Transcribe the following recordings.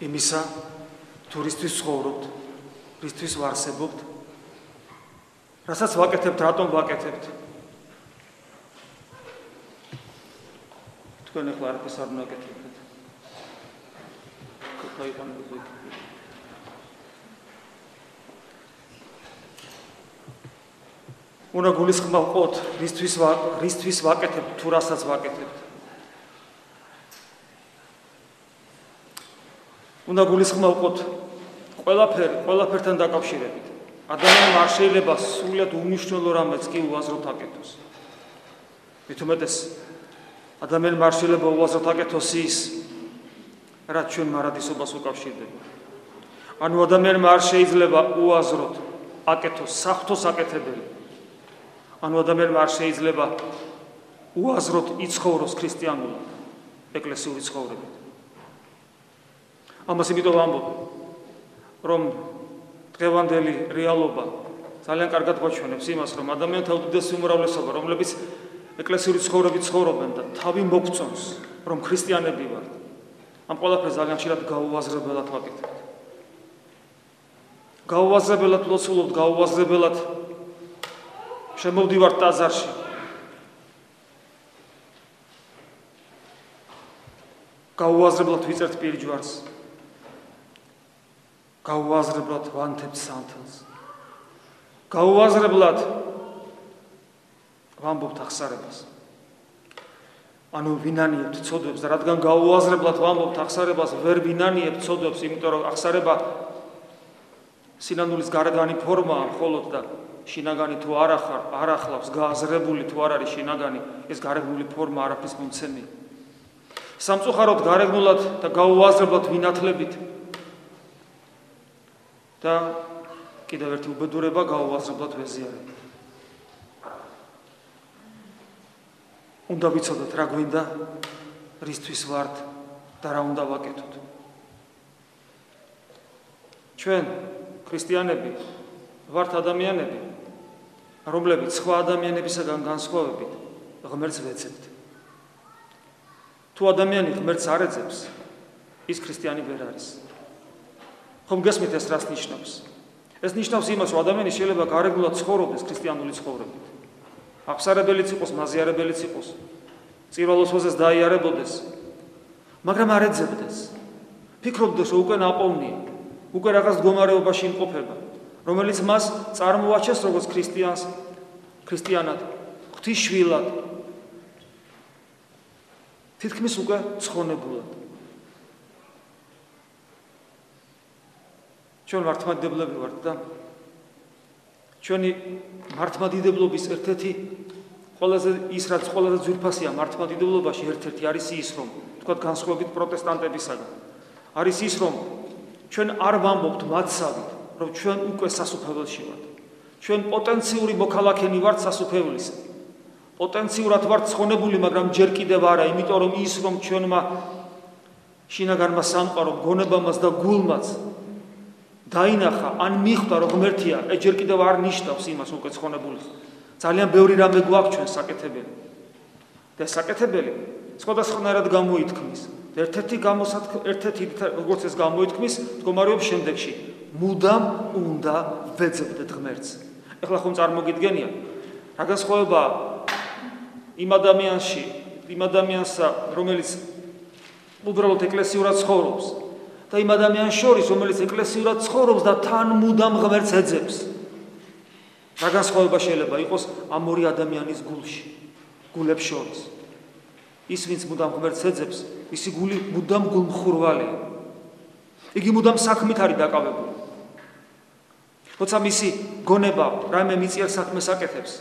იმისა, თუ რისთვის ცხოვრობთ, რისთვის ვარსებობთ, რასაც ვაკეთებთ, რატომ ვაკეთებთ. თქვენ ახლა არაფერს არ უნდა გაკეთებთ. უნდა გულისხმობთ, რისთვის ვაკეთებთ, თუ რასაც ვაკეთებთ. უნდა გულისხმობთ ყველაფერთან დაკავშირებით. ადამიანმა არ შეიძლება სრულად უმნიშვნელო რამეც კი უაზროდ აკეთოს. მით უმეტეს ადამიანმა არ შეიძლება უაზროდ აკეთოს ის, რაც ჩვენ მარადისობას უკავშირდება. ანუ ადამიანმა არ შეიძლება უაზროდ აკეთოს საღვთოს აკეთებელი. ანუ ადამიანმა არ შეიძლება უაზროდ იცხოვროს ქრისტიანულად, ეკლესიური ცხოვრებით. ამას იმიტომ ვამბობ, რომ დღევანდელი რეალობა ძალიან კარგად გვაჩვენებს იმას, რომ ადამიანთა უდიდესი უმრავლესობა, რომლებიც ეკლესიური ცხოვრებით ცხოვრობენ და თავი მოგწონს, რომ ქრისტიანები ვართ, ამ ყველაფერს ძალიან ხშირად გაუაზრებელად ვაკეთებთ. გაუაზრებელად ლოცულობთ, გაუაზრებელად შემოვდივართ ტაძარში. გაუაზრებლად ვიწერთ პირჯვარს. გაუაზრებლად ვანთებთ სანთელს. გაუაზრებლად ვამბობთ აღსარებას. ანუ ვინანიებთ ცოდვებს და რადგან გაუაზრებლად ვამბობთ აღსარებას, ვერ ვინანიებთ ცოდვებს, იმიტომ რომ აღსარება სინანულის გარეგანი ფორმაა მხოლოდ და შინაგანი თუ არ ახლავს, გააზრებული თუ არ არის შინაგანი, ეს გარეგნული ფორმა არაფრის მომცემია. სამწუხაროდ გარეგნულად და გაუაზრებლად ვინათლებით და კიდევ ერთი უბედურება გაუაზრებლად ვეზიარებით. უნდა ვიცოდოთ რა გვინდა, რისთვის ვართ და რა უნდა ვაკეთოთ. ჩვენ ქრისტიანები ვართ ადამიანები, რომლებიც სხვა ადამიანებისაგან განსხვავებით ღმერთს ვეძებთ. თუ ადამიანი ღმერთს არ ეძებს, ის ქრისტიანი ვერ არის. ხომ გესმით ეს რას ნიშნავს? ეს ნიშნავს იმას, რომ ადამიანი შეიძლება გარეგნულად ცხოვრობდეს ქრისტიანული ცხოვრებით. აღსარებელიც იყოს, მაზიარებელიც იყოს, წირვალოსვაზეც დაიარებოდეს, მაგრამ არ ეძებდეს. ფიქრობდეს, რომ უკვე ნაპოვნია, უკვე რაღაც მდგომარეობაში იმყოფება, რომელიც მას წარმოაჩენს როგორც ქრისტიანად, ღვთისშვილად, თითქმის უკვე ცხონებულად. ჩვენ მართლმადიდებლები ვართ და ჩვენი მართლმადიდებლობის ერთ-ერთი ის რაც ყველაზე ძვირფასია მართლმადიდებლობაში ერთ-ერთი არის ის, რომ თქვათ განსხვავებით პროტესტანტებისაგან, არის ის, რომ ჩვენ არ ვამბობთ მათსავით, რომ ჩვენ უკვე სასუფეველში ვართ. ჩვენ პოტენციური მოქალაქენი ვართ სასუფეველისა. პოტენციურად ვართ ცხონებული, მაგრამ ჯერ კიდევ არა, იმიტომ რომ ის, რომ ჩვენმა შინაგანმა სამყარომ, გონებამაც და გულმაც დაინახა, ან მიხვდა, რომ ღმერთია, ეს ჯერ კიდევ არ ნიშნავს იმას, უკვე ცხონებული. ძალიან ბევრი რამე გვაქვს ჩვენ საკეთებელი. და საკეთებელი სხვადასხვანაირად გამოითქმის. ერთ-ერთი როგორც ეს გამოითქმის, მდგომარეობს შემდეგში. მუდამ უნდა ვეძებდეთ ღმერთს. ეხლა ხომ წარმოგიდგენია, რა განსხვავებაა იმ ადამიანსა, რომელიც უბრალოდ ეკლესიურად ცხოვრობს და იმ ადამიანს შორის, რომელიც ეკლესიურად ცხოვრობს და თან მუდამ ღმერთს ეძებს. რა განსხვავება შეიძლება იყოს ამ ორი ადამიანის გულში, გულებს შორის? ის, ვინც მუდამ ღმერთს ეძებს, ისი გული მუდამ გულმხურვალია. იგი მუდამ საქმით არის დაკავებული. როცა მისი გონება რაიმე მიწიერ საქმეს აკეთებს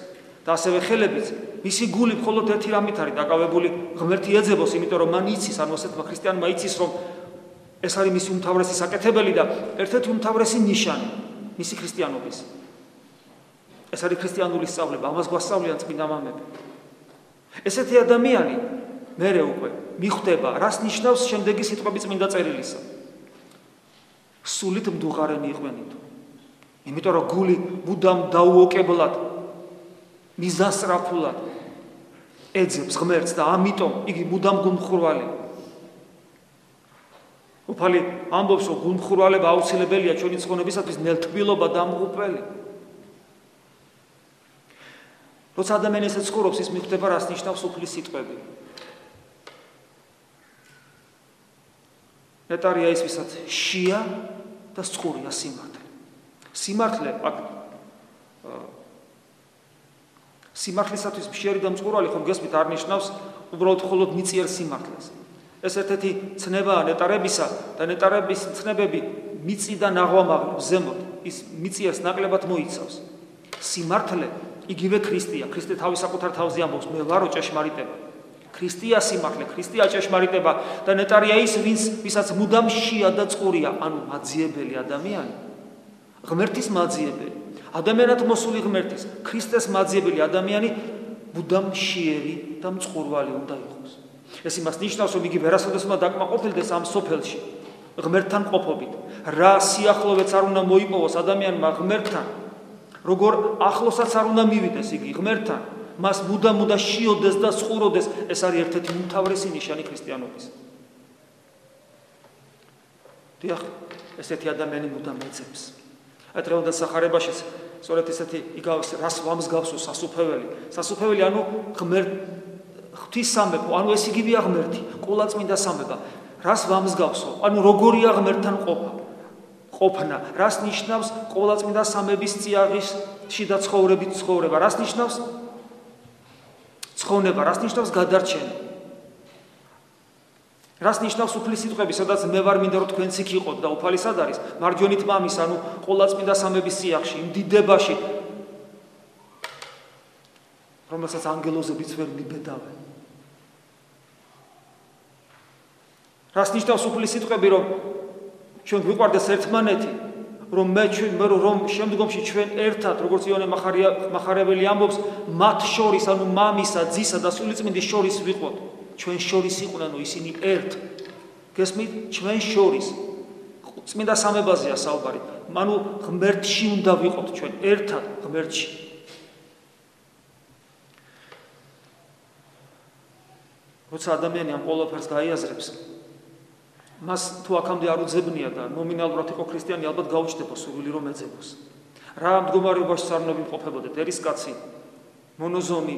და ასევე ხელებიც, მისი გული მხოლოდ ერთი რამით არის დაკავებული, ღმერთი ეძებოს, იმიტომ რომ მან იცის, ანუ ასეთმა ქრისტიანმა იცის, რომ ეს არის მისი უმთავრესი საკეთებელი და ერთ-ერთი უმთავრესი ნიშანი მისი ქრისტიანობის. ეს არის ქრისტიანული სწავლება, ამას გვასწავლიან წმინდა მამები. ესეთი ადამიანი მერე უკვე მიხვდება, რას ნიშნავს შემდეგი სიტყვები წმინდა წერილისა. სულით მდუღარენი იყვენითო. იმიტომ რომ გული მუდამ დაუოკებლად, მიზანსწრაფულად ეძებს ღმერთს და ამიტომ იგი მუდამ გულმხურვალია. უფალი ამბობს, რომ გულმხურვალება აუცილებელია ჩვენი ცხონებისათვის ნელთბილობა დამღუპველი. როცა ადამიანი ესე ცხოვრობს, ის მიხვდება, რას ნიშნავს უფლის სიტყვები. ნეტარია ის, ვისაც შია და წყურია სიმართლე. სიმართლისათვის მშიერი და მწყურვალი ხომ გესმით არ ნიშნავს უბრალოდ მხოლოდ მიწიერ სიმართლეს. ეს ერთ-ერთი ცნებაა ნეტარებისა და ნეტარების ცნებები მიწიდან აღვამაღლებს ზემოთ, ის მიწიერს ნაკლებად მოიცავს. სიმართლე იგივე ქრისტეა, ქრისტე თავის საკუთარ თავზე ამბობს, მე ვარო ჭეშმარიტება. ქრისტეა სიმართლე, ქრისტეა ჭეშმარიტება და ნეტარია ის, ვისაც მუდამ შია და წყურია, ანუ მაძიებელი ადამიანი. ღმერთის მაძიებელი, ადამიანად მოსული ღმერთის, ქრისტეს მაძიებელი ადამიანი მუდამ შიერი და მწყურვალი უნდა იყოს. ეს იმას ნიშნავს, რომ იგი ვერასოდეს უნდა დაკმაყოფილდეს ამ სოფელში, ღმერთთან ყოფობით. რა სიახლოვეც არ უნდა მოიპოვოს ადამიანმა ღმერთთან, როგორ ახლოსაც არ უნდა მივიდეს იგი ღმერთთან, მას მუდამ შიოდეს და წყუროდეს, ეს არის ერთ-ერთი უმთავრესი ნიშანი ქრისტიანობის. დიახ, ესეთი ადამიანი მუდამ ეძებს. აი დღევანდელ სახარებაშიც სწორედ ესეთი იგავს, რას ვამსგავსო სასუფეველი. სასუფეველი ანუ ღვთის სამეფო, ანუ ეს იგივეა ღმერთი, ყოლაწმინდა სამება. რას ვამსგავსო? ანუ როგორია ღმერთთან ყოფნა, რას ნიშნავს ყოლაწმინდა სამების წიაღისში და ცხოვრებით ცხოვრება, რას ნიშნავს ცხონება, რას ნიშნავს გადარჩენა. რას ნიშნავს უფლის სიტყვები, სადაც მე ვარ მინდა რომ თქვენც იქ იყოთ და უფალი სად არის? მარჯვენით მამის, ანუ ყოლაწმინდა სამების წიაღში, იმ დიდებაში, რომელსაც ანგელოზებიც ვერ მიბედავენ. რას ნიშნავს უფლის სიტყვები, რომ ჩვენ გვიყვარდეს ერთმანეთი, რომ რომ შემდგომში ჩვენ ერთად, როგორც იონე მახარებელი ამბობს, მათ შორის, ანუ მამისა, ძისა და სულიწმინდის შორის ვიყოთ. ჩვენ შორის იყვნენ ისინი ერთ. გესმით? ჩვენ შორის. წმინდა სამებაზეა საუბარი. ანუ ღმერთში უნდა ვიყოთ ჩვენ ერთად ღმერთში. როცა ადამიანი ამ ყველაფერს გაიაზრებს, მას თუ აქამდე არ უძებნია და ნომინალურად იყო ქრისტიანი, ალბათ გაუჩნდება სურვილი რომ ეძებოს. რა მდგომარეობაში არ უნდა ვიმყოფებოდეთ? ერისკაცი, მონოზომი,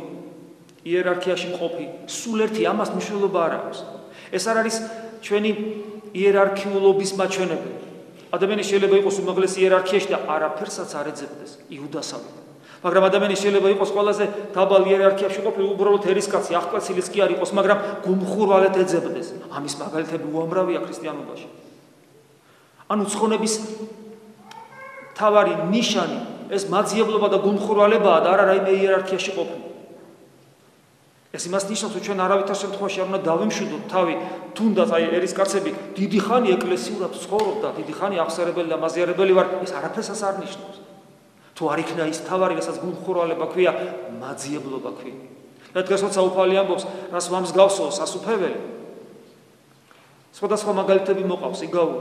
იერარქიაში მყოფი, სულ ერთი, ამას მნიშვნელობა არ აქვს. ეს არ არის ჩვენი იერარქიულობის მაჩვენებელი. ადამიანი შეიძლება იყოს უმაღლესი იერარქიაში და არაფერსაც არ ეძებდეს, იუდასავით. მაგრამ ადამიანი შეიძლება იყოს ყველაზე დაბალ იერარქიაში ყოფილი, უბრალოდ ერისკაცი, აღკვეცილიც კი არ იყოს, მაგრამ გულმხურვალედ ეძებდეს. ამის მაგალითები უამრავია ქრისტიანობაში. ანუ ცხონების თავარი ნიშანი ეს მაძიებლობა და გულმხურვალებაა და არა რაიმე იერარქიაში ყოფილი. ეს იმას ნიშნავს, რომ ჩვენ არავითარ შემთხვევაში არ უნდა დავიმშვიდოთ თავი, თუნდაც აი ერისკაცები დიდი ხანი ეკლესიურად ცხოვრობდა, დიდი ხანი აღსარებელი და მაზიარებელი ვარ, ეს არაფერსაც არ ნიშნავს. თუ არ იქნა ის თავარი, რასაც გულმხურვალება ქვია, მაძიებლობა ქვია. და დღეს როცა უფალი ამბობს, რას ვამსგავსო სასუფეველი, სხვადასხვა მაგალითები მოყავს იგავო.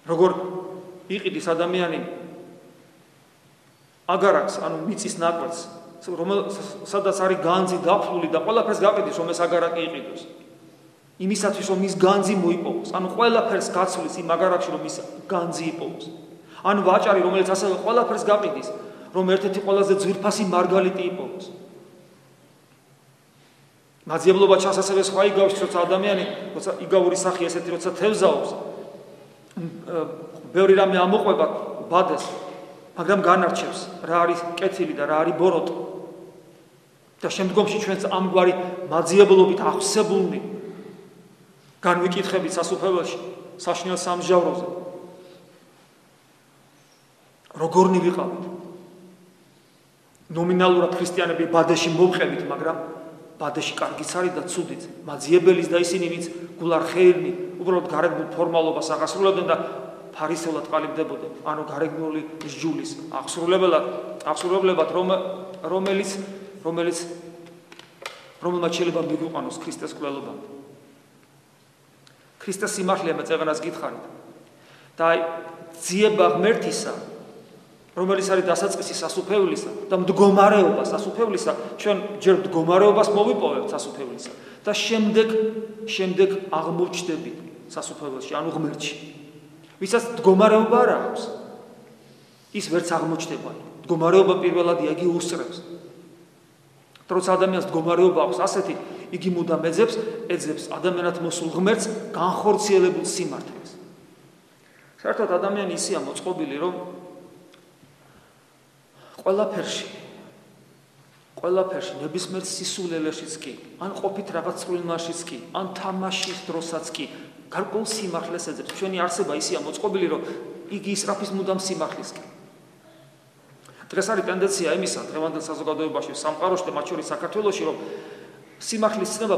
როგორ იყიდის ადამიანი აგარაკს, ანუ მიწის ნაკვეთს, სადაც არის განძი დაფლული და ყველაფერს გაყიდის, რომ ეს აგარაკი იყიდოს. იმისათვის, რომ ის განძი მოიპოვოს, ანუ ყველაფერს გაცვლის იმ აგარაკში, რომ ის განძი იპოვოს. ანუ ვაჭარი, რომელიც ასევე ყველაფერს გაყიდის, რომ ერთ-ერთი ყველაზე ძვირფასი მარგალიტი იპოვოს. მაძიებლობა ჩანს ასევე სხვა იგავში, როცა ადამიანი, როცა იგავური სახე ესეთი, როცა თევზაობს, ბევრი რამე ამოყვება ბადეს, მაგრამ განარჩევს რა არის კეთილი და რა არის ბოროტი. და შემდგომში ჩვენს ამგვარი მაძიებლობით ახსებულნი განვიკითხებით სასუფეველში, საშინელ სამსჯავროზე. როგორნი ვიყავით? ნომინალურად ქრისტიანები ბადეში მოვყევით, მაგრამ ბადეში კარგიც არის და ცუდიც. მაძიებელის და ისინი, ვინც გულარხეირნი, უბრალოდ გარეგნულ ფორმალობას აღასრულებდნენ და ფარისეულად ყალიბდებოდნენ, ანუ გარეგნული სჯულის აღსრულებლებად, რომელმაც შეიძლება მიგვიყვანოს ქრისტეს კვლელობამდე. ქრისტეს სიმართლე მეწეღანას გითხარით. და აი ძიება ღმერთისა რომელიც არის დასაწყისი სასუფევლისა და მდგომარეობა სასუფევლისა, ჩვენ ჯერ მდგომარეობას მოვიპოვებთ სასუფევლისა და შემდეგ აღმოჩნდებით სასუფეველში, ანუ ღმერთში. ვისაც მდგომარეობა არ აქვს, ის ვერც აღმოჩნდება. მდგომარეობა პირველადია, იგი უსწრებს. როცა ადამიანს მდგომარეობა აქვს ასეთი, იგი მუდამ ეძებს ადამიანად მოსულ ღმერთს განხორციელებულ სიმართლეს. საერთოდ ადამიანი ისეა მოწყობილი, რომ ყველაფერში, ნებისმიერ სისულელეშიც კი, ან ყოფით რაღაც წყვილმაშიც კი, ან თამაშის დროსაც კი, გარკვეულ სიმართლეს ეძებს. ჩვენი არსება ისეა მოწყობილი, რომ იგი ისრაფის მუდამ სიმართლისკენ. დღეს არის ტენდენცია იმისა, დღევანდელ საზოგადოებაში, სამყაროში და მათ შორის საქართველოში, რომ სიმართლის ცნება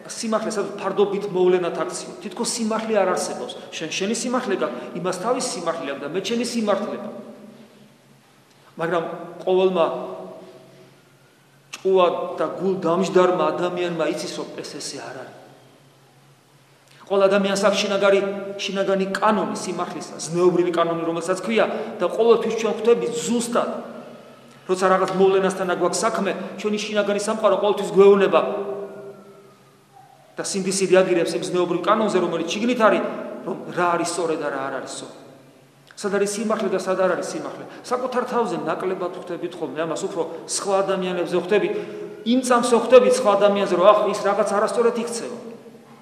სიმართლეს ფარდობით მოვლენად აქციო. თითქოს სიმართლე არ არსებობს. შენი სიმართლე გაქვს, იმას თავის სიმართლე აქვს და მე ჩემი სიმართლე მაქვს. მაგრამ ყოველმა ჭკუად და გულ დამჯდარმა ადამიანმა იცის, რომ ესე არ არის. ყოველ ადამიანს აქვს შინაგანი კანონი სიმართლისა, ზნეობრივი კანონი, რომელსაც ქვია და ყოველთვის ჩვენ ხვდებით ზუსტად, როცა რაღაც მოვლენასთან გვაქვს საქმე, ჩვენი შინაგანი სამყარო ყოველთვის გვეუბნება და სინდისი რეაგირებს იმ ზნეობრივ კანონზე, რომელიც შიგნით არის, რომ რა არის სწორი და რა არ არის სწორი. სად არის სიმართლე და სად არ არის სიმართლე. საკუთარ თავზე ნაკლებად ხვდებით ხოლმე ამას, უფრო სხვა ადამიანებზე ხვდებით, იმ წამს ხვდებით სხვა ადამიანზე, რომ ახ ის რაღაც არასწორად იქცევა.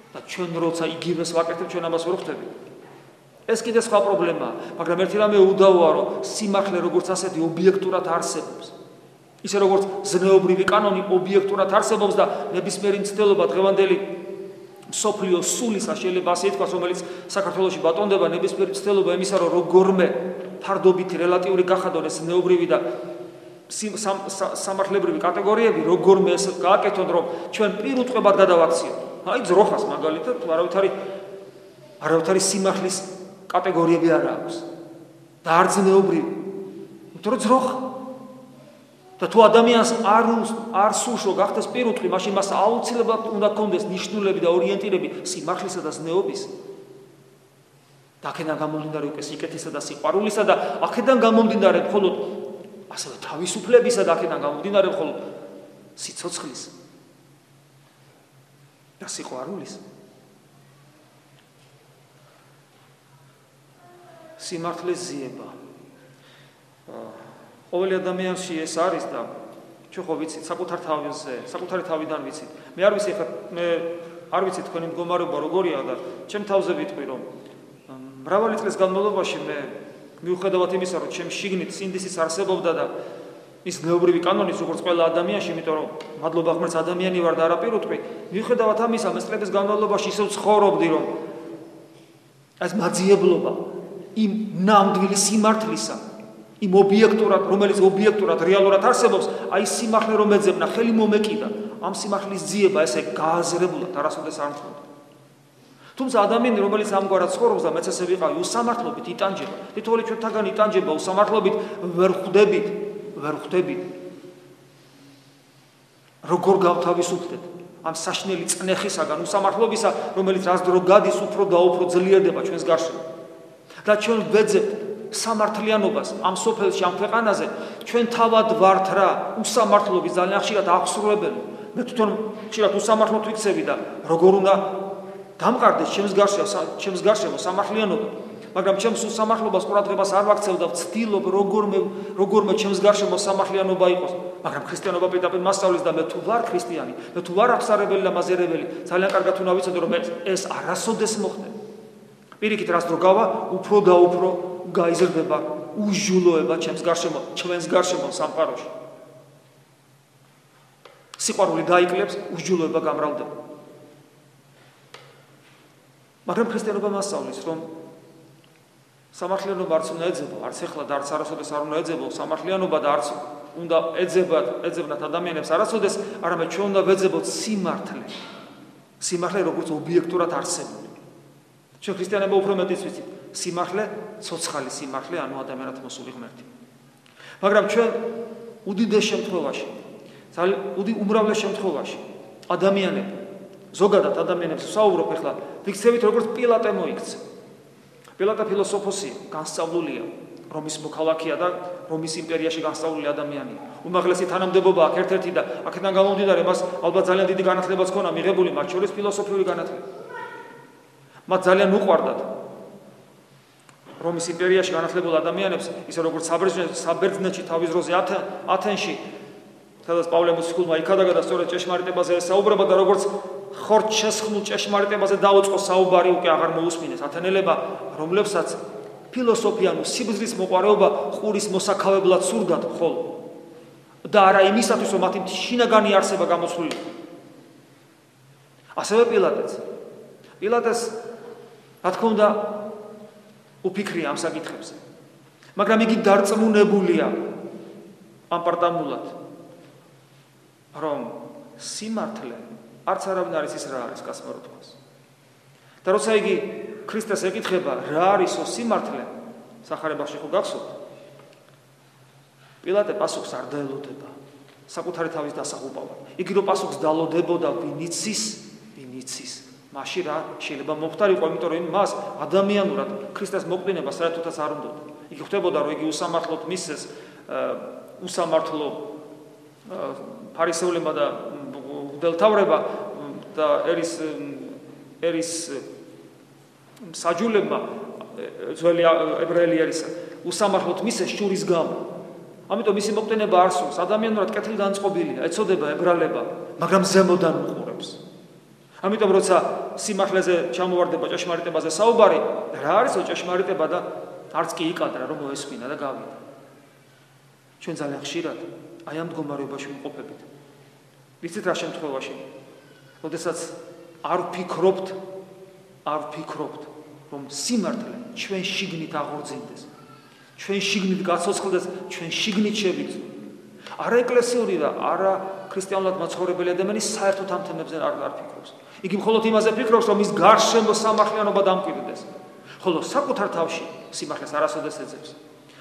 და ჩვენ როცა იგივეს ვაკეთებთ, ჩვენ ამას ვერ ხვდებით. ეს კიდე სხვა პრობლემაა, მაგრამ ერთი რამე უდავოა, რომ სიმართლე როგორც ასეთი ობიექტურად არსებობს. ისე როგორც ზნეობრივი კანონი ობიექტურად არსებობს და ნებისმიერი მცდელობა დღევანდელი მსოფლიოს სულისა შეიძლება ასე ითქვას, რომელიც საქართველოში ბატონდება, ნებისმიერი მცდელობა იმისა, რომ როგორმე ფარდობითი რელატიური გახადონ ეს ზნეობრივი და სამართლებრივი კატეგორიები, როგორმე ეს გააკეთონ, რომ ჩვენ პირუტყვებად გადავაქციოთ. აი ძროხას მაგალითად არავითარი სიმართლის კატეგორიები არ აქვს და არ ზნეობრივი. იმიტომ რომ ძროხა და თუ ადამიანს არ სურს რომ გახდეს პირუტყვი, მაშინ მას აუცილებლად უნდა კონდეს ნიშნულები და ორიენტირები სიმართლისა და ზნეობის. და აქედან გამომდინარე უკვე სიკეთისა და სიყვარულისა და აქედან გამომდინარე მხოლოდ ასევე თავისუფლებისა და აქედან გამომდინარე მხოლოდ სიცოცხლის და სიყვარულის. სიმართლეს ზიება. ყოველი ადამიანში ეს არის და ჩვენ ხო ვიცით საკუთარი თავიდან ვიცით. მე არ ვიცი თქვენი მდგომარეობა როგორია და ჩემ თავზე ვიტყვი, რომ მრავალი წლის განმავლობაში მე მიუხედავად იმისა, რომ ჩემ შიგნით სინდისიც არსებობდა და ის ზნეობრივი კანონის როგორც ყველა ადამიანში, იმიტომ რომ მადლობა ღმერთს ადამიანი ვარ და არა პირუტყვი, მიუხედავად ამისა მე წლების განმავლობაში ისევ ცხოვრობდი, რომ ეს მაძიებლობა იმ ნამდვილი სიმართლისა, იმ ობიექტურად, რომელიც ობიექტურად რეალურად არსებობს, აი სიმართლე რომ ეძებნა, ხელი მომეკიდა, ამ სიმართლის ძიება ესე გააზრებულად არასოდეს არ მქონდა. თუმცა ადამიანი, რომელიც ამგვარად ცხოვრობს და მეც ესე ვიყავი, უსამართლობით იტანჯება. თითოეული ჩვენთაგან იტანჯება უსამართლობით, ვერ ხვდებით. როგორ გავთავისუფლდეთ ამ საშნელი წნეხისაგან, უსამართლობისა, რომელიც რაც დრო გადის, უფრო და უფრო ძლიერდება ჩვენს გარშემო. და ჩვენ ვეძებთ სამართლიანობას ამ სოფელში, ამ ქვეყანაზე, ჩვენ თავად ვართ რა, უსამართლობის ძალიან ხშირად აღსრულებელი. მე თვითონ ხშირად უსამართლოდ ვიქცევი და როგორ უნდა დამყარდეს ჩემს გარშემო სამართლიანობა, მაგრამ ჩემს უსამართლობას ყურადღებას არ ვაქცევ და ვცდილობ როგორმე ჩემს გარშემო სამართლიანობა იყოს, მაგრამ ქრისტიანობა პირდაპირ მასწავლის და მე თუ ვარ ქრისტიანი, მე თუ ვარ აღსარებელი და მაზერებელი, ძალიან კარგად უნდა ვიცოდე, რომ ეს არასოდეს მოხდება. პირიქით რაც დრო გავა, უფრო და უფრო გაიზრდება უჟულოება ჩვენს გარშემო სამყაროში. სიყვარული დაიკლებს, უჟულოება გამრავლდება. მაგრამ ქრისტიანობა მასწავლის, რომ სამართლიანობა არც უნდა ეძებო, არც ეხლა და არც არასოდეს არ უნდა ეძებო სამართლიანობა და არც უნდა ეძებნათ ადამიანებს არასოდეს, არამედ ჩვენ უნდა ვეძებოთ სიმართლე. სიმართლე როგორც ობიექტურად არსებული. ჩვენ ქრისტიანობა უფრო მეტიც ვიცით, სიმართლე, ცოცხალი სიმართლე, ანუ ადამიანად მოსული ღმერთი. მაგრამ ჩვენ უდიდეს შემთხვევაში, უმრავლეს შემთხვევაში ადამიანები, ზოგადად ადამიანებს ვსაუბრობ ახლა, ვიქცევით როგორც პილატე მოიქცა. პილატე ფილოსოფოსია, განსწავლულია, რომის მოქალაქეა და რომის იმპერიაში განსწავლული ადამიანია. უმაღლესი თანამდებობა აქ ერთ-ერთი და აქედან გამომდინარე მას ალბათ ძალიან დიდი განათლებაც ჰქონა მიღებული, მათ შორის ფილოსოფიური განათლება. მათ ძალიან უყვარდათ რომის იმპერიაში განათლებულ ადამიანებს, ისე როგორც საბერძნეთში თავის დროზე ათენში, სადაც პავლე მოციქულმა იქადაგა და სწორედ ჭეშმარიტებაზე ესაუბრება და როგორც ხორცშესხმულ ჭეშმარიტებაზე დაუწყო საუბარი, უკვე აღარ მოусმინეს ათენელებმა, რომლებსაც ფილოსოფიანუ სიბრძნის მოყვარეობა ყურის მოსაქავებლად სურდათ ხოლო და არა იმისათვის, რომ მათი შინაგანი არსება გამოცვლილიყო. ასევე პილატეს რა თქმა უნდა უფიქრია ამ საკითხებზე, მაგრამ იგი დარწმუნებულია ამპარტამულად, რომ სიმართლე არც არავინ არის ის რა არის კაცმარო თქვას. და როცა იგი ქრისტეს ეკითხება რა არისო სიმართლე, სახარებაში ხო გახსოვთ? პილატე პასუხს არ დაელოდება, საკუთარი თავის დასახულპავად. იგი რო პასუხს დალოდებოდა ვინ იცის, მაშინ რა შეიძლება მოხდარიყო, იმიტომ რომ მას ადამიანურად ქრისტეს მოკვდინება საერთოდაც არ უნდოდა. იგი ხვდებოდა რომ იგი უსამართლოდ მისცეს უსამართლო ფარისეულებმა და მღვდელმთავრებმა და ერის საჯულებმა ძველი ებრაელი ერისა უსამართლოდ მისცეს შურის გამო. ამიტომ მისი მოკვდინება არ სურს, ადამიანურად კეთილი განწყობილია, ეცოდება ებრალება, მაგრამ ზემოდან უყურებს. ამიტომ როცა სიმართლეზე ჩამოვარდება ჭეშმარიტებაზე საუბარი, რა არისო ჭეშმარიტება და არც კი იკადრა რომ მოესმინა და გავიდა. ჩვენ ძალიან ხშირად აი ამ მდგომარეობაში ვიმყოფებით. ვიცით რა შემთხვევაში? როდესაც არ ვფიქრობთ, რომ სიმართლე ჩვენ შიგნით აღორძინდეს, ჩვენ შიგნით გაცოცხლდეს, ჩვენ შიგნით შევიძვით. არა ეკლესიური და არა ქრისტიანულად მაცხოვრებელი ადამიანი საერთოდ ამ თემებზე არ ფიქრობს. იგი მხოლოდ იმაზე ფიქრობს, რომ ის გარშემო სამართლიანობა დამკვიდრდეს. ხოლო საკუთარ თავში სიმართლეს არასოდეს ეძებს.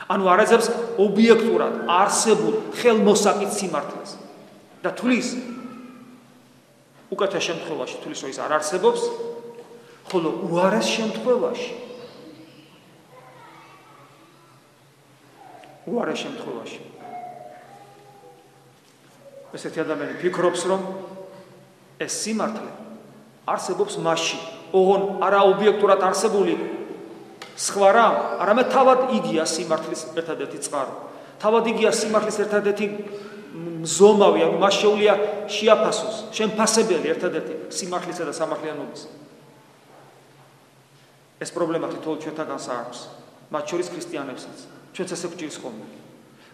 ანუ არ ეძებს ობიექტურად არსებულ ხელმოსაკით სიმართლეს. და თulis უკეთეს შემთხვევაში თulis რომ ის არ არსებობს, ხოლო უარეს შემთხვევაში ესეთი ადამიანი ფიქრობს, რომ ეს სიმართლე არსებობს მასში, ოღონ არა ობიექტურად არსებული სხვა რამ, არამედ თავად იგია სიმართლის ერთადერთი წყარო. თავად იგია სიმართლის ერთადერთი მზომავი, ანუ მას შეუძლია შეაფასოს, შემფასებელი ერთადერთი სიმართლისა და სამართლიანობის. ეს პრობლემა თითოეულ ჩვენთანაც აქვს, მათ შორის ქრისტიანებსაც. ჩვენც ესე გვჭირს ხოლმე.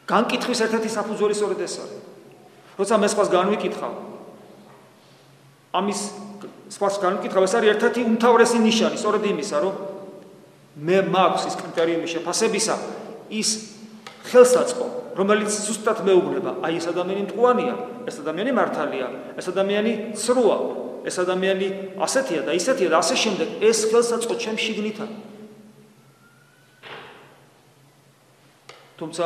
განკითხვის ერთ-ერთი საფუძველი სწორედ ეს არის. როცა მე სხვას განვიკითხავ, ამის სხვას განვიკითხავ, ეს არის ერთ-ერთი უმთავრესი ნიშანი სწორედ იმისა, რომ მე მაქვს ის კრიტერიუმი შეფასებისა, ის ხელსაწყო, რომელიც ზუსტად მეუბნება, აი ეს ადამიანი მტყუანია, ეს ადამიანი მართალია, ეს ადამიანი ცრუა, ეს ადამიანი ასეთია და ისეთია და ასე შემდეგ, ეს ხელსაწყო ჩემ შიგნითა. თუმცა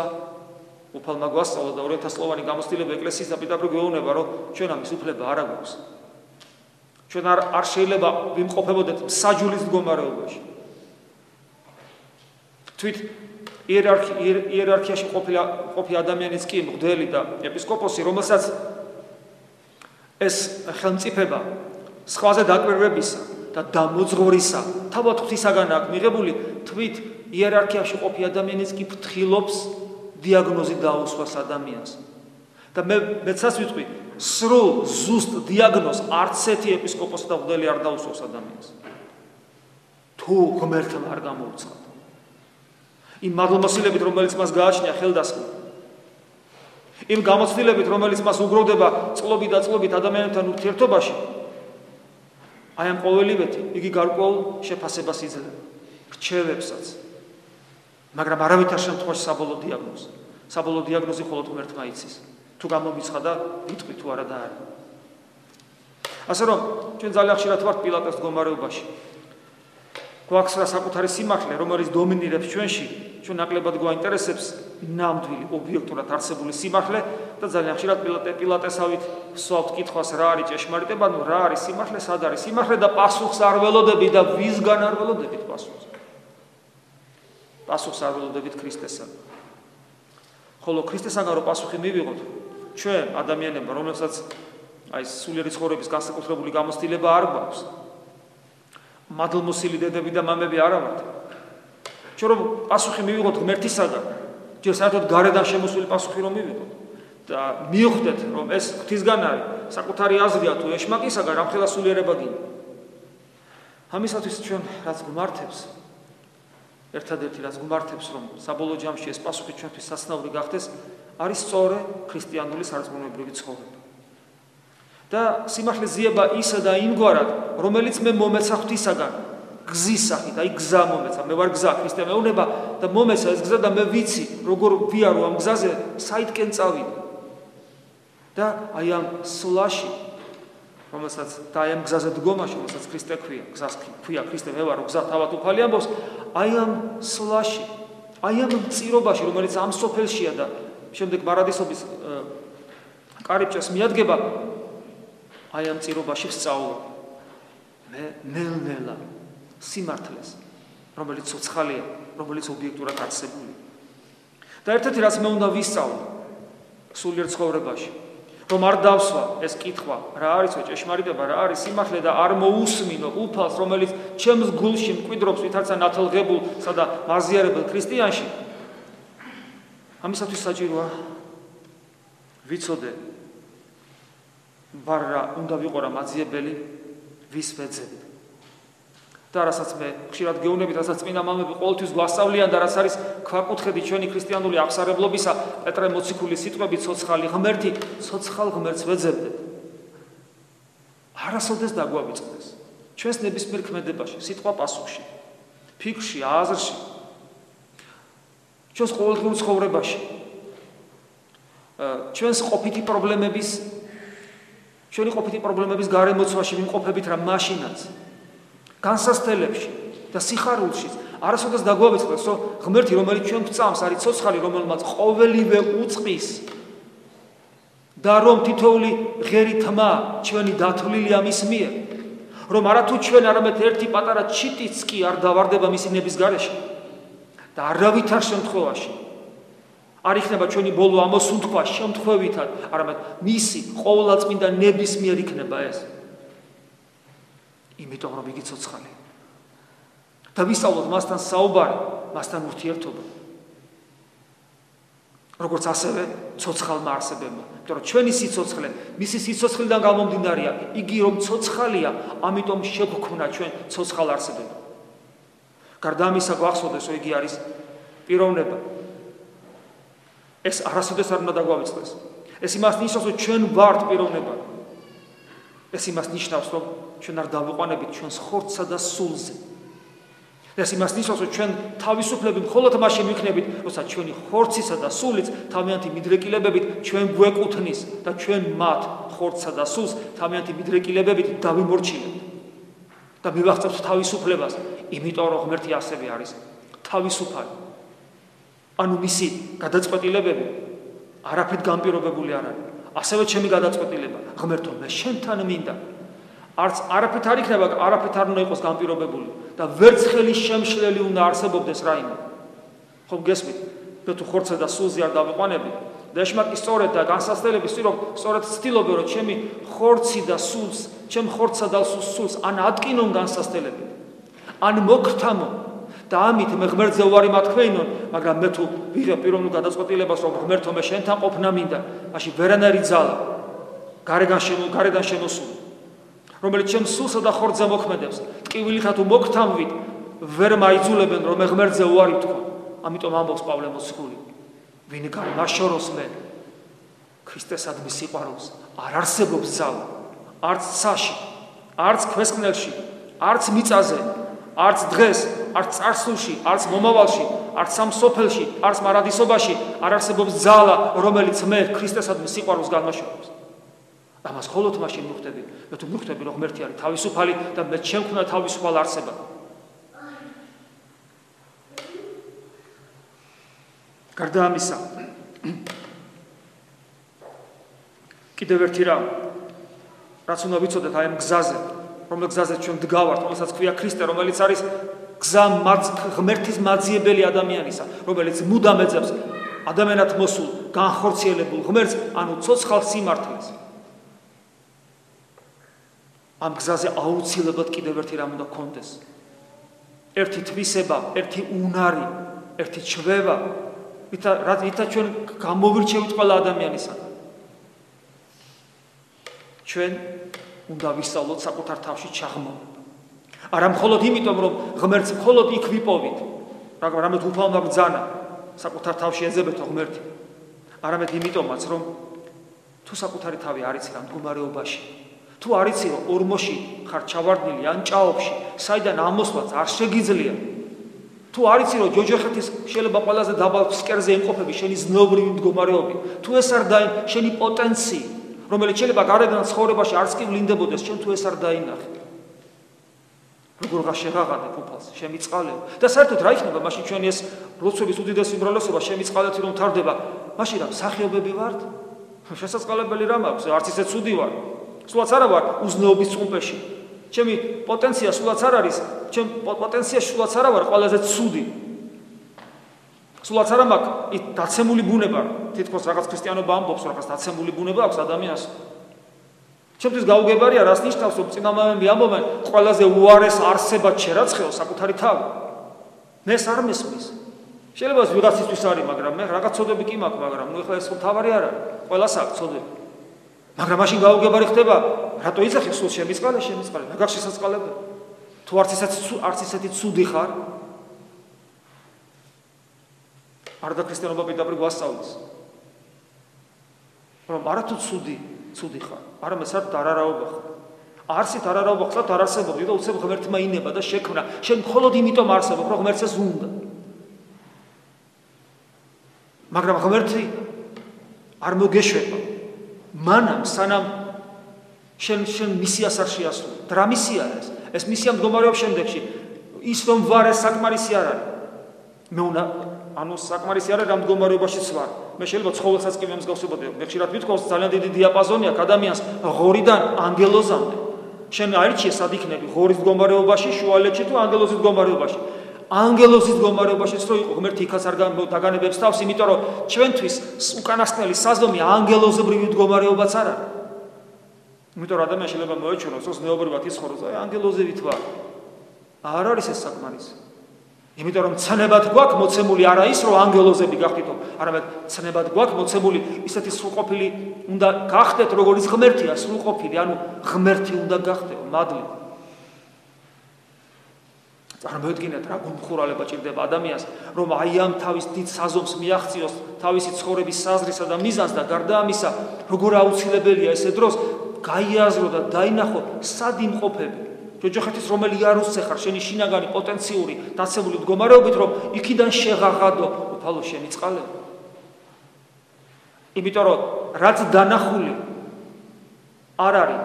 უფალმა გვასწავლა და 2000 წლოვანი გამოცდილება ეკლესიის დაპირდაპირ გვეუბნება, რომ ჩვენ ამის უფლება არ აქვს. ჩვენ არ შეიძლება ვიმყოფებოდეთ საჯულის მდგომარეობაში. თვით იერარქიაში ყოფილი ადამიანიც კი მღვდელი და ეპისკოპოსი, რომელსაც ეს ხელმწიფება სხვაზე დაკვირვებისა და დამოძღვრისა თავად ღვთისაგან აქვს მიღებული, თვით იერარქიაში ყოფილი ადამიანიც კი ფრთხილობს დიაგნოზი დაუსვას ადამიანს. და მეცას ვიტყვი, სრულ ზუსტ დიაგნოზს არც ერთი ეპისკოპოსი და მღვდელი არ დაუსვას ადამიანს. თუ ღმერთმა არ გამოუცხადა. იმ მადლმოსილებით, რომელიც მას გააჩნია ხელდასხმა. იმ გამოცდილებით, რომელიც მას უგროვდება წყლობით და წყლობით ადამიანებთან ურთიერთობაში. აი ამ ყოველივეთი იგი გარკვეულ შეფასებას იძლევა, რჩევებსაც. მაგრამ არავითარ შემთხვევაში საბოლოო დიაგნოზი. საბოლოო დიაგნოზი მხოლოდ ღმერთმა იცის. თუ გამომიცხადა, იტყვი თუ არა და არა. ასე რომ, ჩვენ ძალიან ხშირად ვართ პილატეს მდგომარეობაში. გვაქვს რა საკუთარი სიმართლე, რომელიც დომინირებს ჩვენში, ჩვენ ნაკლებად გვაინტერესებს ნამდვილი ობიექტურად არსებული სიმართლე და ძალიან ხშირად პილატესავით ვსვავთ კითხვას რა არის ჭეშმარიტება, ნუ რა არის სიმართლე, სად არის სიმართლე და პასუხს არ ველოდებით და ვისგან არ ველოდებით პასუხს. პასუხს არ ველოდებით ქრისტესთან. ხოლო ქრისტესაგან რო პასუხი მივიღოთ, ჩვენ ადამიანებმა, რომელსაც აი სულიერი ცხოვრების განსაკუთრებული გამოცდილება არ გვაქვს, მადლმოსილი დედები და მამები არ ვართ. ჩვენ რომ პასუხი მივიღოთ ღმერთისაგან, ჯერ საერთოდ გარედან შემოსული პასუხი რომ მივიღოთ და მივხვდეთ, რომ ეს ღვთისგან არის, საკუთარი აზრია თუ ეშმაკისაგან, რამხელა სულიერება გინდა. ამისათვის ჩვენ რაც გვმართებს, ერთადერთი რაც გვმართებს, რომ საბოლოო ჯამში ეს პასუხი ჩვენთვის საცნაური გახდეს, არის სწორი ქრისტიანული სარწმუნოებრივი ცხოვრება. და სიმართლე ზიება ისა და იმგვარად, რომელიც მე მომეცა ღვთისაგან, გზის სახით, აი გზა მომეცა, მე ვარ გზა, ქრისტე მეუბნება და მომეცა ეს გზა და მე ვიცი, როგორ ვიარო ამ გზაზე, საითკენ წავიდე. და აი ამ სლაში, რომელსაც და აი ამ გზაზე დგომაში, რომელსაც ქრისტე ქვია, გზას ქვია ქრისტე მე ვარო გზა თავად უფალი ამბობს, აი ამ სლაში, აი ამ მწირობაში, რომელიც ამ სოფელშია და შემდეგ მარადისობის კარიბჭეს მიადგება, აი ამ წირობაში ვსწავლობ მე ნელ-ნელა სიმართლეს, რომელიც ცოცხალია, რომელიც ობიექტურად არსებული. და ერთ-ერთი რაც მე უნდა ვისწავლო სულიერ ცხოვრებაში, რომ არ დავსვა ეს კითხვა, რა არის ჭეშმარიტება, რა არის სიმართლე და არ მოусმინო უფალს, რომელიც ჩემს გულში მკვიდრობს ვითარცა ნათელღებულსა და მაზიარებელ ქრისტიანში. ამისათვის საჭიროა ვიცოდე ვარ უნდა ვიყო რა მაძიებელი ვის ვეძებდი. და რასაც მე ხშირად გეუბნებით, რასაც წმინდა მამები ყოველთვის გვასწავლიან და რაც არის ქვაკუთხედი ჩვენი ქრისტიანული აღსარებლობისა, პეტრე მოციქულის სიტყვებით ცოცხალი ღმერთი, ცოცხალ ღმერთს ვეძებდეთ. არასოდეს დაგვავიწყდეს. ჩვენს ნებისმიერ ქმედებაში, სიტყვა პასუხში, ფიქრში, აზრში, ჩვენს ყოველდღიურ ცხოვრებაში, ჩვენს ყოფითი პრობლემების გარემოცვაში ვიმყოფებით რა მაშინაც, განსასწრებში და სიხარულში, არასოდეს დაგვავიწყდეს, რომ ღმერთი, რომელიც ჩვენ გვწამს, არის ცოცხალი, რომელმაც ყოველივე უწყის და რომ თითოეული ღერი თმა ჩვენი დათვლილია მის მიერ, რომ არათუ ჩვენ არამედ ერთი პატარა ჩიტიც კი არ დავარდება მისი ნების გარეშე და არავითარ შემთხვევაში არ იქნება ჩვენი ბოლო ამოსუნთქვა შემთხვევითად, არამედ მისი ყოვლადწმინდა ნების მიერ იქნება ეს. იმიტომ რომ იგი ცოცხალია. და ვისწავლოთ მასთან საუბარი, მასთან ურთიერთობა. როგორც ასევე ცოცხალმა არსებებმა. იმიტომ რომ ჩვენი სიცოცხლე, მისი სიცოცხლიდან გამომდინარეა, იგი რომ ცოცხალია, ამიტომ შეგვქონა ჩვენ ცოცხალ არსებებმა. გარდა ამისა გვახსოვდეს, რომ იგი არის პიროვნება. ეს არასოდეს არ უნდა დაგვავიწყდეს. ეს იმას ნიშნავს, რომ ჩვენ ვართ პიროვნება. ეს იმას ნიშნავს, რომ ჩვენ არ დავიყვანებით ჩვენს ხორცსა და სულზე. ეს იმას ნიშნავს, რომ ჩვენ თავისუფლები მხოლოდ მაშინ ვიქნებით, როცა ჩვენი ხორცისა და სულიც თავიანთი მიდრეკილებებით ჩვენ გვეკუთვნის და ჩვენ მათ ხორცსა და სულს თავიანთი მიდრეკილებებით დავიმორჩილებთ. და მივაღწევთ თავისუფლებას, იმიტომ რომ ღმერთი ასევე არის თავისუფალი. ანუ მისი გადაწყვეტილებები არაფრით განპირობებული არ არის. ასევე ჩემი გადაწყვეტილება, ღმერთო, მე შენთან მინდა. არც არაფრით არ იქნება, არაფრით არ უნდა იყოს განპირობებული და ვერცხელი შემშლელი უნდა არსებობდეს რაიმე. ხომ გესმით? მე თუ ხორცსა და სულზე არ დავიყვანები და ეშმაკი სწორედ და განსასწრებელი სწორედ ცდილობ, რომ ჩემი ხორცი და სულს, ჩემ ხორცსა და სულს ან ატკინონ განსასწრებით, ან მოგრთამო და ამით მე ღმერთზე უარი მათქვეინონ, მაგრამ მე თუ ვიღებ პიროვნულ გადაწყვეტილებას, რომ ღმერთო, მე შენთან ყოფნა მინდა, მაშინ ვერანაირი ძალა გარედან შემოსული, რომელიც ჩემს სულსა და ხორცზე მოქმედებს, ტკივილითა თუ მოგრთამვით, ვერ მაიძულებენ, რომ მე ღმერთზე უარი ვთქვა. ამიტომ ამბობს პავლე მოციქული, ვინ გამაშოროს მე ქრისტესადმი სიყვარულს, არ არსებობს ძალა, არც ცაში, არც ქვესკნელში, არც მიწაზე, არც დღეს, არც წარსულში, არც მომავალში, არც ამ სოფელში, არც მარადისობაში არ არსებობს ძალა, რომელიც მე ქრისტესადმი სიყვარულს განმაშორებს. ამას მხოლოდ მაშინ მივხვდები, მე თუ მივხვდები, რომ ღმერთი არის თავისუფალი და მე ჩემქნა თავისუფალ არსება. გარდა ამისა, კიდევ ერთი რაც უნდა ვიცოდეთ აი ამ გზაზე, რომელ გზაზე ჩვენ დგავართ, რომელსაც ქვია ქრისტე, რომელიც არის გზა ღმერთის მაძიებელი ადამიანისა, რომელიც მუდამ ეძებს ადამიანად მოსულ განხორციელებულ ღმერთს, ანუ ცოცხალ სიმართლეს. ამ გზაზე აუცილებლად კიდევ ერთი რამ უნდა გქონდეს. ერთი თვისება, ერთი უნარი, ერთი ჩვევა, რითაც ჩვენ გამოვირჩევით ყველა ადამიანისგან. ჩვენ უნდა ვისწავლოთ საკუთარ თავში ჩაღმოვნება. არა მხოლოდ იმიტომ, რომ ღმერთს მხოლოდ იქ ვიპოვით, რამე უფალმა ბრძანა საკუთარ თავში ეძებეთო ღმერთი. არამედ იმიტომაც, რომ თუ საკუთარი თავი არ იცი რა მდგომარეობაში, თუ არ იცი რომ ორმოში ხარ ჩავარდნილი ან ჭაობში, საიდან ამოსვლაც არ შეგიძლია, თუ არ იცი რომ ჯოჯოხეთის შეიძლება ყველაზე დაბალ ფსკერზე იმყოფები შენი ზნობრივი მდგომარეობით, თუ ეს არ დაინახე შენი პოტენცია, რომელიც შეიძლება გარედან ცხოვრებაში არც კი ვლინდებოდეს, ჩვენ თუ ეს არ დაინახე. როგორღა შეღაღადებ უფალს, შემიწყალებ. და საერთოდ რა იქნება მაშინ ჩვენი ეს როცების უდიდესი უმრავლესობა შემიწყალეთი რომ თარდება, მაშინ რა მსახიობები ვართ? შესაძლებელი რამ აქვს, არც ისე ცუდი ვარ. სულაც არა ვარ უზნეობის წუმპეში. ჩემი პოტენცია სულაც არ არის, ჩემ პოტენცია სულაც არა ვარ ყველაზე ცუდი. სულაც არა მაქვს დაცემული ბუნება, თითქოს რაღაც ქრისტიანობა ამბობს, რაღაც დაცემული ბუნება აქვს ადამიანს. ჩემთვის გაუგებარია, რას ნიშნავს, რომ წინამამები ამბობენ, ყველაზე უარეს არსებად შერაცხეო საკუთარი თავი. ეს არ მესმის. შეიძლება ვიღაცისთვის არის, მაგრამ მე რაღაც ცოდები კი მაქვს, მაგრამ ნუ ეხლა ეს თავარი არ არის. ყველას აქვს ცოდები. მაგრამ მაშინ გაუგებარი ხდება, რატო იცახი სულ შემიწყალე, მე გაქვს შესაძლებელი. თუ არც ისეთი ცუდი ხარ, არ და ქრისტიანობა პირდაპირ გვასწავლის. რომ არა თუ ცუდი ხარ, არამედ საერთოდ არარაობა ხარ. არსით არარაობა ხარ, არ არსებობდი და უცებ ღმერთმა ინება და შექმნა. შენ მხოლოდ იმიტომ არსებობ, რომ ღმერთს ეს უნდა. მაგრამ ღმერთი არ მოგეშვება. მანამ სანამ შენ მისიას არ შეასრულე. რა მისია ეს? ეს მისია მდგომარეობს შემდეგში. ის რომ ვარ ეს საკმარისი არ არის. მე უნდა საკმარისი არ არის რა მდგომარეობაშიც ვარ. მე შეიძლება ცხოველსაც კი მემსგავსებოდი. მე ხშირად ვითხოვს ძალიან დიდი დიაპაზონი აქვს ადამიანს ღორიდან ანგელოზამდე. შენ აირჩიე სად იქნები ღორის მდგომარეობაში, შუალედში თუ ანგელოზის მდგომარეობაში. ანგელოზის მდგომარეობაშიც რო იყო ღმერთი იქაც არ დაგანებებს თავს, იმიტომ რომ ჩვენთვის უკანასკნელი საზომი ანგელოზებრივი მდგომარეობაც არ არის. იმიტომ რომ ადამიანს შეიძლება მოეჩვენოს, რომ ზნეობრივად იცხოვროს, ანგელოზებით ვარ. არ არის ეს საკმარისი. იმიტომ რომ ცნებად გვაქვს მოცემული არა ის რომ ანგელოზები გახდითო, არამედ ცნებად გვაქვს მოცემული ისეთი სრულყოფილი უნდა გახდეთ, როგორც ღმერთია სრულყოფილი, ანუ ღმერთი უნდა გახდეო, მადლი. წარმოიდგინეთ რა გულმხურვალება ჭირდება ადამიანს, რომ აი ამ თავის დიდ საზომს მიაღწიოს თავისი ცხოვრების საზრისა და მიზანს და გარდა ამისა, როგორ აუცილებელია ესე დროს გაიაზრო და დაინახო სად იმყოფები. ჯოჯოხეთის რომელი იარუსზე ხარ, შენი შინაგანი პოტენციური დაცემული მდგომარეობით, რომ იქიდან შეღაღადო უფალო შემიწყალე. იმიტომ რომ რაც დანახული არ არის,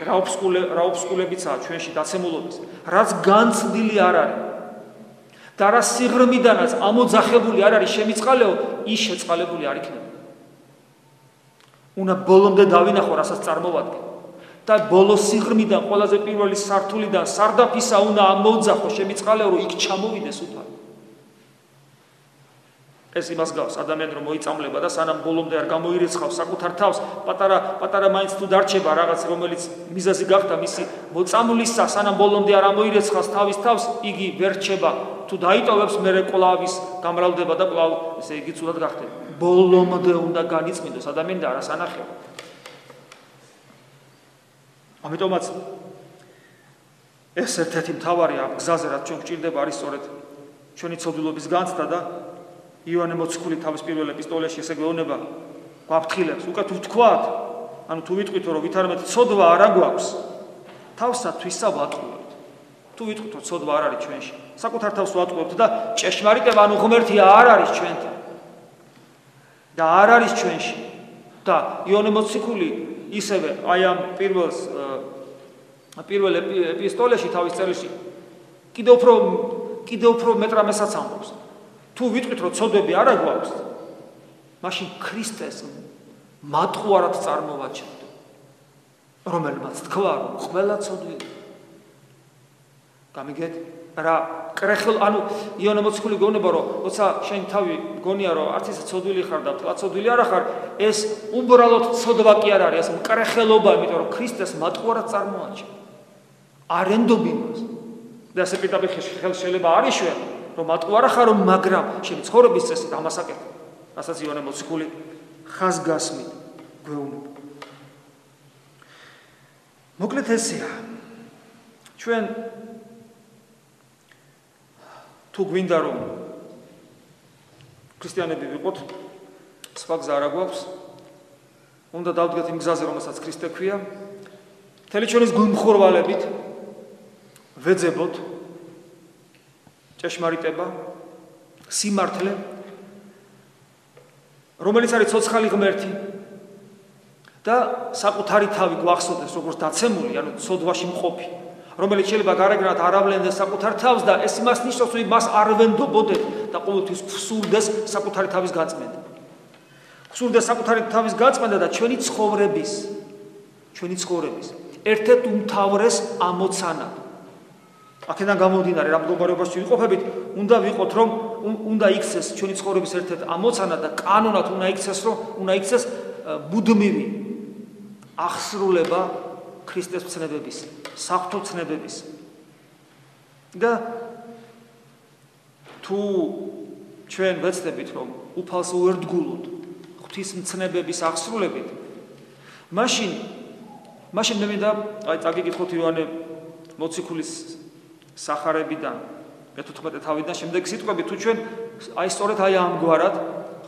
რა ოფსკულებიცაა ჩვენში დაცემულობის, რაც განცდილი არ არის და რა სიღრმიდანაც ამოძახებული არ არის შემიწყალეო, ის შეწყალებული არ იქნება. უნდა ბოლომდე დავინახო, რასაც წარმოვადგენ. და ბოლო სიღრმიდან ყველაზე პირველი სართულიდან სარდაფისა უნდა ამოძახო შემიწყალეო, რომ იქ ჩამოვიდეს უფალი. ეს იმას გავს ადამიანი რომ მოიწამლება და სანამ ბოლომდე არ გამოირიცხავს საკუთარ თავს, პატარა მაინც თუ დარჩება რაღაც, რომელიც მიზეზი გახდა მისი მოწამვლისა, სანამ ბოლომდე არ ამოირიცხავს თავის თავს, იგი ვერ რჩება. თუ დაიტოვებს, მერე კვლავის გამრავლდება და კვლავ ესე იგი ცუდად გახდება. ბოლომდე უნდა განიწმინდოს ადამიანი და არას ანახება. ამიტომაც ეს ერთ-ერთი მთავარი ამ გზაზე, რაც ჩვენ გვჭირდება, არის სწორედ ჩვენი ცოდვილობის განცდა და იონე მოციქული თავის პირველ ეპისტოლეში ესე გვეუბნება, გვაფრთხილებს, უკვე თუ ვთქვათ, ანუ თუ ვიტყვით, რომ ვითარამედ ცოდვა არ აგვაქვს, თავსათვისა ვატყუებთ. თუ ვიტყვით, რომ ცოდვა არ არის ჩვენში, საკუთარ თავს ვატყუებთ და ჭეშმარიტება, ანუ ღმერთი არ არის ჩვენთან. და არ არის ჩვენში. და იონე მოციქული ისევე აი ამ პირველ ეპისტოლეში თავის წერილში კიდევ უფრო მეტრამესაც ამბობს. თუ ვიტყვით, რომ ცოდვები არ აგვაქვს, მაშინ ქრისტეს მატყუარად წარმოვაჩენთ, რომელმაც თქვა, რომ ყველა ცოდვილი. გამიგეთ? რა კრეხელ ანუ იონე მოციქული გეუბნება რომ როცა შენ თავი გონია რომ არც ისე ცოდვილი ხარ და თლაცოდვილი არ ხარ ეს უბრალოდ ცოდვა კი არ არის ეს მკრეხელობა იმიტომ რომ ქრისტეს მატყუარად წარმოაჩენ არ ენდობ იმას და ასე პირდაპირ ხელს შეიძლება არ იშვე რომ მატყუარა ხარო მაგრამ შენი ცხოვრების წესით ამას აკეთებ რასაც იონე მოციქული ხაზგასმით გვეუბნება მოკლედ ესეა ჩვენ თუ გვინდა რომ ქრისტიანები ვიყოთ სხვა გზა არ გვაქვს უნდა დავდგეთ იმ გზაზე რომელსაც ქრისტე ქვია მთელი ჩვენის გულმხურვალებით ვეძებოთ ჭეშმარიტება სიმართლე რომელიც არის ცოცხალი ღმერთი და საკუთარი თავი გვახსოვდეს როგორც დაცემული ანუ ცოდვაში მყოფი რომელიც შეიძლება გარეგნულად არავლენდეს საკუთარ თავს და ეს იმას ნიშნავს რომ მას არ ვენდობოდეთ და ყოველთვის გვსურდეს საკუთარი თავის გაწმენდა გვსურდეს საკუთარი თავის გაწმენდა და ჩვენი ცხოვრების ერთ-ერთ უმთავრეს ამოცანად აქედან გამომდინარე რა მდგომარეობაში ვიყოფებით უნდა ვიყოთ რომ უნდა იქცეს ჩვენი ცხოვრების ერთ-ერთ ამოცანად და კანონად უნდა იქცეს ბუდმივი აღსრულება ქრისტეს ცნებების, საღვთო ცნებების. და თუ ჩვენ ვეცდებით რომ უფალს უერთგულოთ ღვთის ცნებების აღსრულებით, მაშინ მე მინდა აი წაგიკითხოთ იოანე მოციქულის სახარებიდან მე-14 თავიდან შემდეგი სიტყვები თუ ჩვენ აი სწორედ აი ამგვარად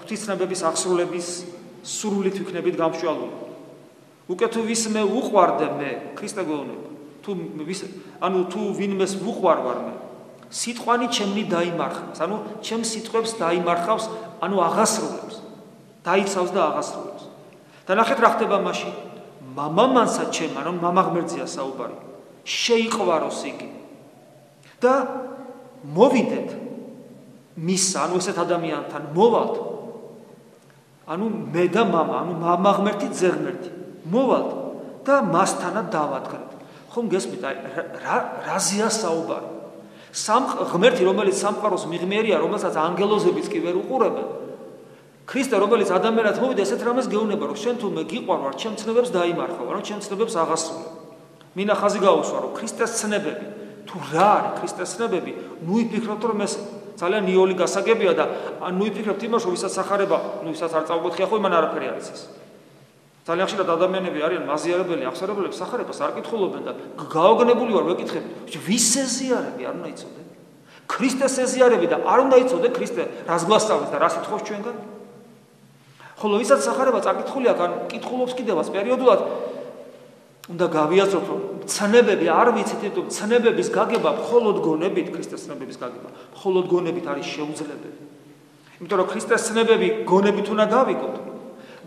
ღვთის ცნებების აღსრულების სრულით ვიქნებით გამშვალული უკვე თუ ვისმე უყვარდე მე ქრისტე გეუბნება თუ ვინმეს ვუყვარ ვარ მე სიტყვანი ჩემნი დაიმარხავს ანუ ჩემ სიტყვებს დაიმარხავს ანუ აღასრულებს დაიცავს და აღასრულებს და ნახეთ რა ხდება მაშინ მამამანსა ჩემ ანუ მამა ღმერთზეა საუბარი შეიყვაროს იგი და მოვიდეთ მის ანუ ესეთ ადამიანთან მოვალთ ანუ მე და მამა ანუ მამა ღმერთი ძე ღმერთი მოვალთ და მასთანაც დავადგრეთ ხომ გესმით აი რაზეა საუბარი ღმერთი რომელიც სამყაროს მიღმერია რომელსაც ანგელოზებიც კი ვერ უყურებენ ქრისტე რომელიც ადამიანად მოვიდა ესეთ რამეს გეუბნება რომ შენ თუ მე გიყვარ ვარ ჩემ ცნებებს დაიმარხავ ანუ ჩემ ცნებებს აღასრულებ მინდა ხაზი გაუსვა რომ ქრისტეს ცნებები თუ რა არის ქრისტეს ცნებები ნუ იფიქროთ რომ ეს ძალიან ნიოლი გასაგებია და ნუ იფიქრებთ იმას რომ ვისაც სახარება ნუ ვისაც არ წავგოთხია ხო იმან არაფერი არის ეს ძალიან ხშირად ადამიანები არიან მაზიარებელი აღსარებელებს სახარებას არ კითხულობენ და გაოგნებული ვარ ვეკითხებით ვის ეზიარები არ უნდა იცოდე ქრისტეს ეზიარები და არ უნდა იცოდე ქრისტე რას გვასწავლის და რას ითხოვს ჩვენგან ხოლო ვისაც სახარება წაკითხული აქვს ან კითხულობს კიდევაც პერიოდულად უნდა გავიაზროთ რომ ცნებები არ ვიცით იმიტომ ცნებების გაგება მხოლოდ გონებით ქრისტეს ცნებების გაგება მხოლოდ გონებით არის შეუძლებელი იმიტომ რომ ქრისტეს ცნებები გონებით უნდა გავიგოთ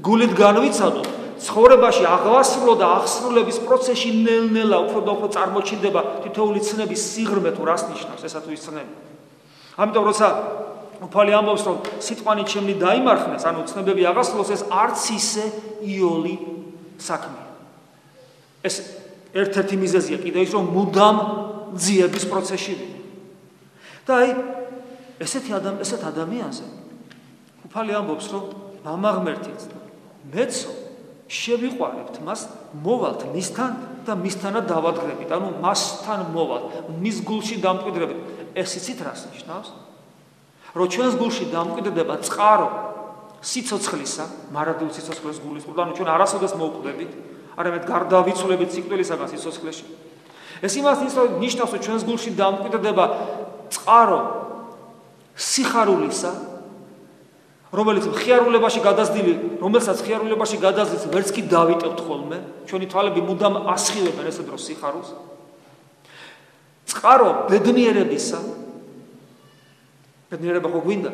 გულით განვიცადოთ ცხოვრებაში აღვასრულო და აღსრულების პროცესში ნელ-ნელა უფრო და უფრო წარმოჩინდება თითოეული ცნების სიღრმე თუ რას ნიშნავს ესა თუ ის ცნები ამიტომ როცა უფალი ამბობს რომ სიტყვანი ჩემნი დაიმარხნეს ანუ ცნებები აღასრულოს ეს არც ისე იოლი საქმეა ეს ერთ-ერთი მიზეზია კიდევ ის რომ მუდამ ძიების პროცესში და აი ესეთ ადამიანზე უფალი ამბობს რომ მამა ღმერთიც მეცო შევიყვარებთ მას მოვალთ მისთან და მისთანაც დავადგრებით ანუ მასთან მოვალთ მის გულში დამკვიდრებით ეს იცით რას ნიშნავს რომ ჩვენს გულში დამკვიდრდება წყარო სიცოცხლისა მარადულ სიცოცხლეს გულის ყურდა ანუ ჩვენ არასოდეს მოვკვდებით არამედ გარდავიცვლებით სიკვდილისაგან სიცოცხლეში ეს იმას ნიშნავს რომ ჩვენს გულში დამკვიდრდება წყარო სიხარულისა რომელსაც ხიარულებაში გადაზდილი ვერც კი დავიტევთ ხოლმე ჩვენი თვალები მუდამ ასხივებენ ესე დროს სიხარულს წყარო ბედნიერებისა ბედნიერება ხო გვინდა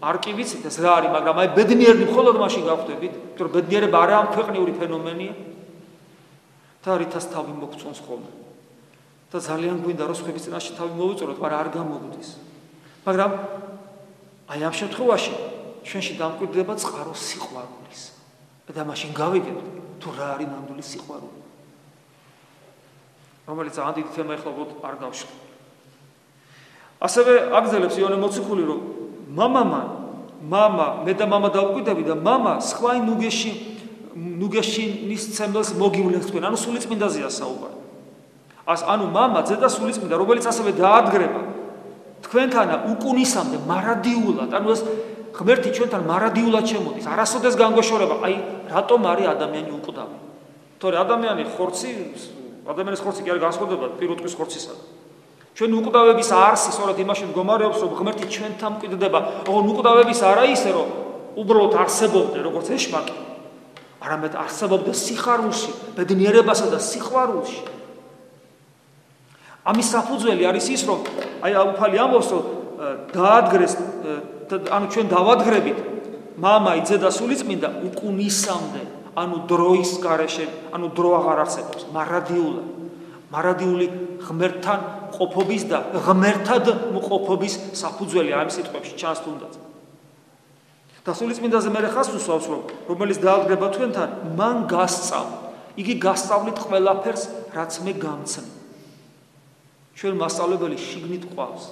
არ კი ვიცით ეს რა არის მაგრამ აი ბედნიერები მხოლოდ მაშინ გავხდებით იმიტომ რომ ბედნიერება არა ამ ქვეყნიური ფენომენია და რითაც თავი მოგწონს ხოლმე და ძალიან გვინდა რომ სხვების წინაშე თავი მოვიწუროთ მაგრამ არ გამოგდის მაგრამ აი ამ შემთხვევაში ჩვენში დამკვიდრდება წყარო სიყვარულის და მაშინ გავიგებთ თუ რა არის ნამდვილი სიყვარული რომელიც ძალიან დიდი თემა ეხლა არ გავშლ ასევე აგზელებს იონე მოციქული, რომ მამა მე და მამა დავკვიდები და მამა სხვა ნუგეშინის ცემლს მოგივლენს თქვენ, ანუ სულიწმინდაზეა საუბარი. ანუ მამა ზედა სულიწმინდა, რომელიც ასევე დაადგრება თქვენთანა უკუნისამდე მარადიულად, ანუ ეს ღმერთი ჩვენთან მარადიულად შემოდის, არასოდეს განგვეშორება, რატომ არის ადამიანი უკვდავი? თორე ადამიანის ხორცი კი არ განსხვავდება პირუტყვის ხორცისაგან. ჩვენ უკვდავების არსი სწორედ იმაში მდგომარეობს, რომ ღმერთი ჩვენთან მკვიდრდება, ოღონდ უკვდავების არა ისე, რომ უბრალოდ არსებობდე, როგორც ეშმაკი, არამედ არსებობდე სიხარულში, ბედნიერებასა და სიყვარულში. ამის საფუძველი არის ის, რომ უფალი ამბობს, რომ დაადგრეს, ანუ ჩვენ დავადგრებით მამა იძე და სულიწმინდა უკუნისამდე, ანუ დროის გარეშე, ანუ დრო აღარ არსებობს, მარადიული ღმერთთან ყოფობის და ღმერთად მყოფობის საფუძველი ამ სიტყვებში ჩანს თუნდაც. და სულიწმინდაზე მე ხას უსვავს, რომ რომელიც დაადგრება თქვენთან, მან გასწავ, იგი გასწავლით ყველაფერს, რაც მე გამცნი. ჩვენ მასწავლებელი შიგნით ყავს,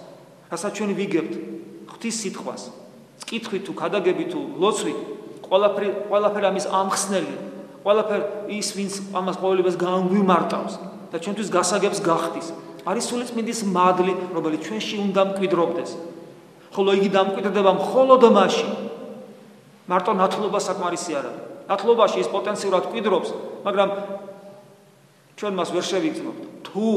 რასაც ჩვენ ვიგებთ ღვთის სიტყვას, კითხვით თუ ქადაგებით თუ ლოცვით, ყველაფერი ამის ამხსნელი, ყველაფერი ის ვინც ამას ყოველებას განგვიმარტავს და ჩვენთვის გასაგებს გახდის. არის სულიწმინდის მადლი, რომელიც ჩვენში უნდა მკვიდრობდეს. ხოლო იგი დამკვიდრდება მხოლოდ მაშინ. მარტო ნათლობა საკმარისი არ არის. ნათლობაში ის პოტენციურად მკვიდრობს, მაგრამ ჩვენ მას ვერ შევიგრძნობთ. თუ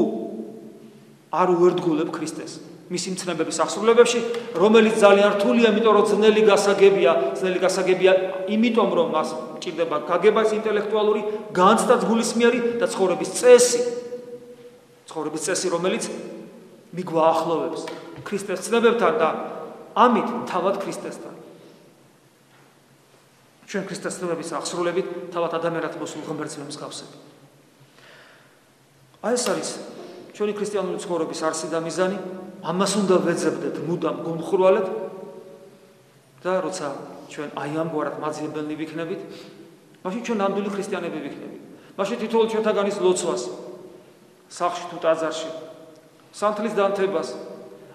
არ უერთგულებ ქრისტეს მისი მცნებების აღსრულებებში, რომელიც ძალიან რთულია, იმიტომ რომ ძნელი გასაგებია, იმიტომ რომ მას ჭირდება გაგება ინტელექტუალური, განცდა გულისმიერი და ცხოვრების წესი, რომელიც მიგვაახლოვებს ქრისტეს ცნებებთან და ამით თავად ქრისტესთან. ჩვენ ქრისტეს ცნებების აღსრულებით თავად ადამიანად მოსულ ღმერთს ვემსგავსებით. ეს არის ჩვენი ქრისტიანული ცხოვრების არსი და მიზანი, ამას უნდა ვეძებდეთ მუდამ გულმხურვალედ და როცა ჩვენ ამგვარად მაძიებელნი ვიქნებით, მაშინ ჩვენ ნამდვილი ქრისტიანები ვიქნებით. მაშინ თითოეულ ჩვენთაგანის ლოცვას, სახლში თუ ტაძარში, სანთლის დანთებას,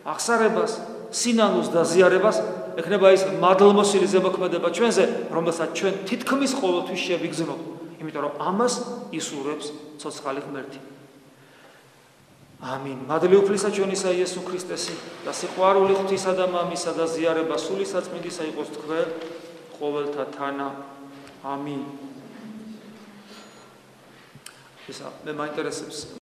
აღსარებას, სინანულს და ზიარებას ეხნება ის მადლმოსილი ზემოქმედება ჩვენზე, რომელსაც ჩვენ თითქმის ყოველთვის შევიგრძნობთ, იმიტომ რომ ამას ისურვებს ცოცხალი ღმერთი. ამინ. მადლი უფლისა ჩვენისა იესო ქრისტესი და სიყვარული ღვთისა და მამისა და ზიარება სული საწმინდისა იყოს თქვენ ყოველთა თანა. ამინ. ისა მე მაინტერესებს